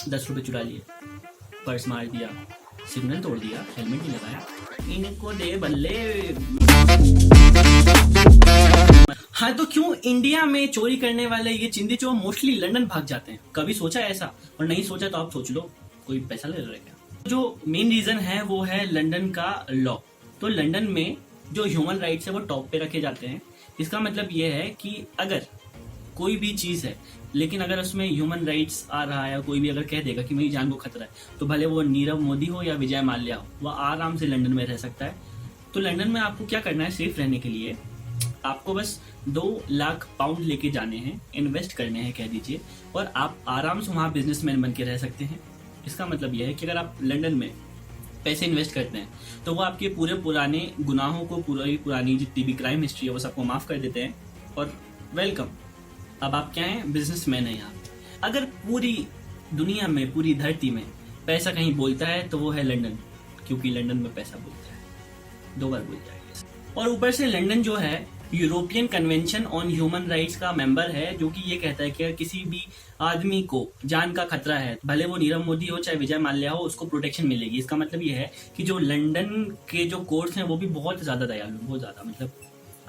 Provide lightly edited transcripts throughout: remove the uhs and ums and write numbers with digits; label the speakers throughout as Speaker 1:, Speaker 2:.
Speaker 1: ₹10 चुरा लिए, पर्स मार दिया, सिग्नल तोड़ दिया, हेलमेट नहीं लगाया, इनको दे बल्ले। हाँ, तो क्यों इंडिया में चोरी करने वाले ये चिंदी चोर मोस्टली लंदन भाग जाते हैं? कभी सोचा ऐसा? और नहीं सोचा तो आप सोच लो, कोई पैसा ले रहा है क्या? जो मेन रीजन है वो है लंदन का लॉ। तो लंदन में जो ह्यूमन राइट्स है वो टॉप पे रखे जाते हैं। इसका मतलब ये है कि अगर कोई भी चीज है लेकिन अगर उसमें ह्यूमन राइट्स आ रहा है, कोई भी अगर कह देगा कि मेरी जान को खतरा है, तो भले वो नीरव मोदी हो या विजय माल्या हो, वह आराम से लंदन में रह सकता है। तो लंदन में आपको क्या करना है? सेफ रहने के लिए आपको बस 2 लाख पाउंड लेके जाने हैं, इन्वेस्ट करने हैं कह दीजिए, और आप आराम से वहाँ बिजनेसमैन बन के रह सकते हैं। इसका मतलब यह है कि अगर आप लंदन में पैसे इन्वेस्ट करते हैं तो वो आपके पूरे पुराने गुनाहों को, पूरी पुरानी जितनी भी क्राइम हिस्ट्री है वो सबको माफ कर देते हैं, और वेलकम, अब आप क्या हैं? बिजनेसमैन हैं यहाँ। अगर पूरी दुनिया में, पूरी धरती में पैसा कहीं बोलता है तो वो है लंदन, क्योंकि लंदन में पैसा बोलता है। 2 बार बोल जाएगा। और ऊपर से लंदन जो है European convention on human rights का मेंबर है, जो कि ये कहता है कि अगर किसी भी आदमी को जान का खतरा है, भले वो नीरव मोदी हो चाहे विजय माल्या हो, उसको प्रोटेक्शन मिलेगी। इसका मतलब ये है कि जो लंदन के जो कोर्ट्स हैं वो भी बहुत ज्यादा दयालु, बहुत ज्यादा। मतलब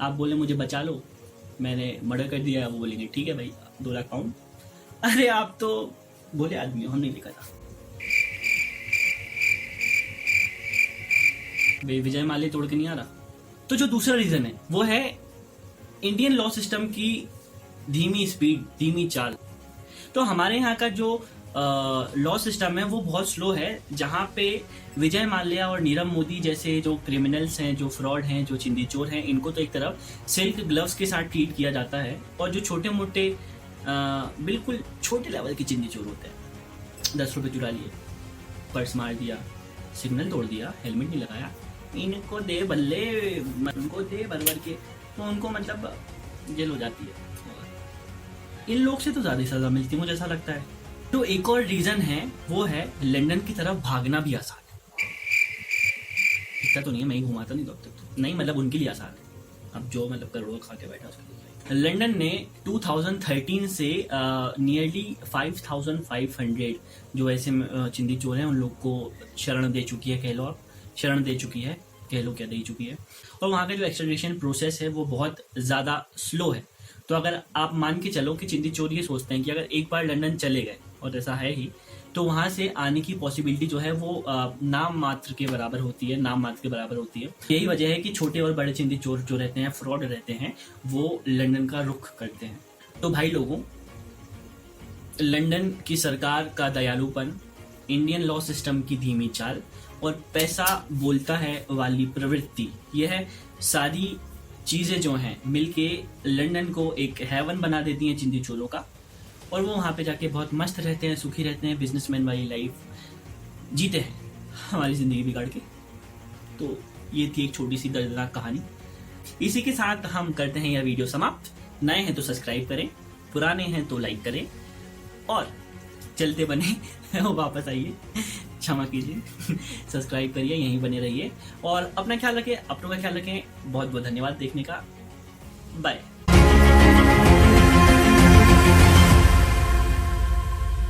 Speaker 1: आप बोले मुझे बचा लो, मैंने मर्डर कर दिया, वो बोलेंगे ठीक है भाई 2 लाख पाउंड। अरे आप तो बोले आदमी हो, हम नहीं लिखा था। विजय माल्या तोड़ के नहीं आ रहा। तो जो दूसरा रीजन है वो है इंडियन लॉ सिस्टम की धीमी स्पीड, धीमी चाल। तो हमारे यहाँ का जो लॉ सिस्टम है वो बहुत स्लो है, जहाँ पे विजय माल्या और नीरव मोदी जैसे जो क्रिमिनल्स हैं, जो फ्रॉड हैं, जो चिंदी चोर हैं, इनको तो एक तरफ सिल्क ग्लव्स के साथ ट्रीट किया जाता है, और जो छोटे मोटे बिल्कुल छोटे लेवल के चिंदी चोर होते हैं, ₹10 चुरा लिए, पर्स मार दिया, सिग्नल तोड़ दिया, हेलमेट नहीं लगाया, इनको दे बल्ले, उनको दे भर के, तो उनको मतलब जेल हो जाती है। इन लोग से तो ज्यादा सजा मिलती है, मुझे ऐसा लगता है। तो एक और रीजन है वो है लंदन की तरफ भागना भी आसान है। इतना तो नहीं है, मैं ही घुमाता नहीं तो अब तक तो नहीं, मतलब उनके लिए आसान है। अब जो मतलब करोड़ों खा के बैठा उसके लिए। लंदन ने 2013 से नियरली 5500 जो ऐसे चिंदी चोर हैं उन लोग को शरण दे चुकी है, कह लो आप, शरण दे चुकी है, कह लो क्या दे चुकी है। और वहाँ का जो एक्सट्रेडिशन प्रोसेस है वो बहुत ज़्यादा स्लो है। तो अगर आप मान के चलो कि चिंदी चोर ये सोचते हैं कि अगर एक बार लंदन चले गए, और ऐसा है ही, तो वहाँ से आने की पॉसिबिलिटी जो है वो नाम मात्र के बराबर होती है, नाम मात्र के बराबर होती है। यही वजह है कि छोटे और बड़े चिंदी चोर जो रहते हैं, फ्रॉड रहते हैं, वो लंदन का रुख करते हैं। तो भाई लोगों, लंदन की सरकार का दयालुपन, इंडियन लॉ सिस्टम की धीमी चाल और पैसा बोलता है वाली प्रवृत्ति, यह सारी चीजें जो हैं मिलके लंदन को एक हेवन बना देती हैं चिंदी चोरों का, और वो वहाँ पे जाके बहुत मस्त रहते हैं, सुखी रहते हैं, बिजनेसमैन वाली लाइफ जीते हैं, हमारी जिंदगी बिगाड़ के। तो ये थी एक छोटी सी दर्दनाक कहानी। इसी के साथ हम करते हैं यह वीडियो समाप्त। नए हैं तो सब्सक्राइब करें, पुराने हैं तो लाइक करें, और चलते बने वापस आइए, क्षमा कीजिए, सब्सक्राइब करिए, यहीं बने रहिए, और अपना ख्याल रखें, अपनों का ख्याल रखें। बहुत बहुत धन्यवाद देखने का, बाय।